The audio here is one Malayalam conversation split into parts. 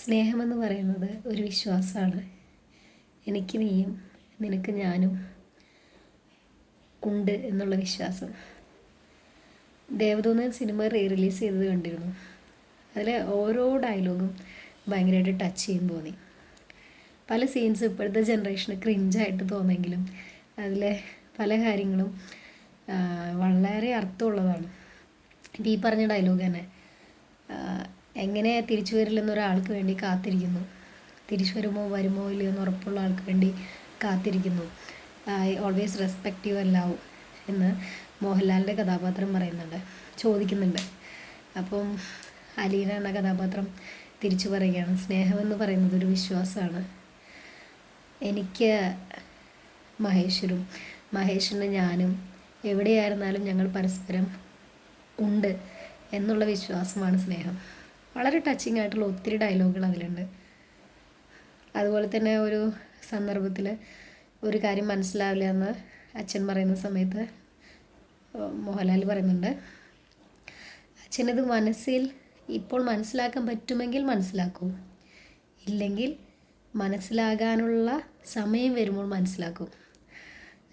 സ്നേഹമെന്ന് പറയുന്നത് ഒരു വിശ്വാസമാണ്. എനിക്ക് നീയും നിനക്ക് ഞാനും ഉണ്ട് എന്നുള്ള വിശ്വാസം. ദേവദൂതൻ സിനിമ റിലീസ് ചെയ്തത് കണ്ടിരുന്നു. അതിലെ ഓരോ ഡയലോഗും ഭയങ്കരമായിട്ട് ടച്ച് ചെയ്യും തോന്നി. പല സീൻസ് ഇപ്പോഴത്തെ ജനറേഷന് ക്രിഞ്ചായിട്ട് തോന്നെങ്കിലും അതിലെ പല കാര്യങ്ങളും വളരെ അർത്ഥമുള്ളതാണ്. ഇപ്പം ഈ പറഞ്ഞ ഡയലോഗ് തന്നെ, എങ്ങനെ തിരിച്ചു വരില്ലെന്നൊരാൾക്ക് വേണ്ടി കാത്തിരിക്കുന്നു, തിരിച്ചു വരുമോ ഇല്ലയോ എന്ന് ഉറപ്പുള്ള ആൾക്ക് വേണ്ടി കാത്തിരിക്കുന്നു, I always respect you love എന്ന് മോഹൻലാലിൻ്റെ കഥാപാത്രം ചോദിക്കുന്നുണ്ട്. അപ്പം അലീന എന്ന കഥാപാത്രം തിരിച്ചു പറയുകയാണ്, സ്നേഹമെന്ന് പറയുന്നത് ഒരു വിശ്വാസമാണ്. എനിക്ക് മഹേഷിന് ഞാനും എവിടെയായിരുന്നാലും ഞങ്ങൾ പരസ്പരം ഉണ്ട് എന്നുള്ള വിശ്വാസമാണ് സ്നേഹം. വളരെ ടച്ചിങ് ആയിട്ടുള്ള ഒത്തിരി ഡയലോഗുകൾ അതിലുണ്ട്. അതുപോലെ തന്നെ ഒരു സന്ദർഭത്തിൽ ഒരു കാര്യം മനസ്സിലാവില്ല എന്ന് അച്ഛൻ പറയുന്ന സമയത്ത് മോഹൻലാൽ പറയുന്നുണ്ട്, അച്ഛനത് മനസ്സിൽ ഇപ്പോൾ മനസ്സിലാക്കാൻ പറ്റുമെങ്കിൽ മനസ്സിലാക്കൂ, ഇല്ലെങ്കിൽ മനസ്സിലാകാനുള്ള സമയം വരുമ്പോൾ മനസ്സിലാക്കും.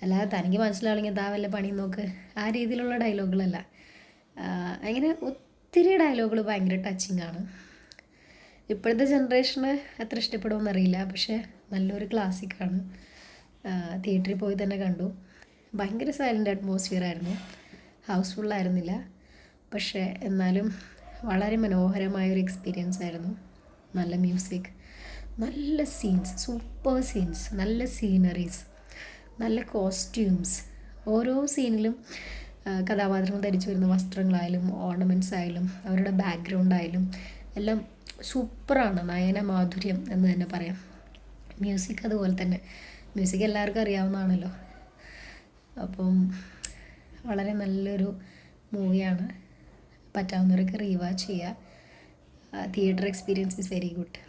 അല്ലാതെ തനിക്ക് മനസ്സിലാവില്ലെങ്കിൽ ദാ വല്ല പണി നോക്ക്, ആ രീതിയിലുള്ള ഡയലോഗുകളല്ല. അങ്ങനെ ഒത്തിരി ഡയലോഗുകൾ ഭയങ്കര ടച്ചിങ് ആണ്. ഇപ്പോഴത്തെ ജനറേഷന് അത്ര ഇഷ്ടപ്പെടുമെന്നറിയില്ല, പക്ഷേ നല്ലൊരു ക്ലാസിക്കാണ്. തിയേറ്ററിൽ പോയി തന്നെ കണ്ടു. ഭയങ്കര സൈലൻ്റ് അറ്റ്മോസ്ഫിയർ ആയിരുന്നു, ഹൗസ്ഫുള്ളായിരുന്നില്ല. പക്ഷേ എന്നാലും വളരെ മനോഹരമായൊരു എക്സ്പീരിയൻസ് ആയിരുന്നു. നല്ല മ്യൂസിക്, നല്ല സീൻസ്, സൂപ്പർ സീൻസ്, നല്ല സീനറീസ്, നല്ല കോസ്റ്റ്യൂംസ്. ഓരോ സീനിലും കഥാപാത്രങ്ങൾ ധരിച്ചു വരുന്ന വസ്ത്രങ്ങളായാലും ഓർണമെൻറ്റ്സ് ആയാലും അവരുടെ ബാക്ക്ഗ്രൗണ്ട് ആയാലും എല്ലാം സൂപ്പറാണ്. നയന മാധുര്യം എന്ന് തന്നെ പറയാം. മ്യൂസിക് അതുപോലെ തന്നെ. മ്യൂസിക് എല്ലാവർക്കും അറിയാവുന്നതാണല്ലോ. അപ്പം വളരെ നല്ലൊരു മൂവിയാണ്. പറ്റാവുന്നവരൊക്കെ റീവാച്ച് ചെയ്യുക. Theatre experience is very good.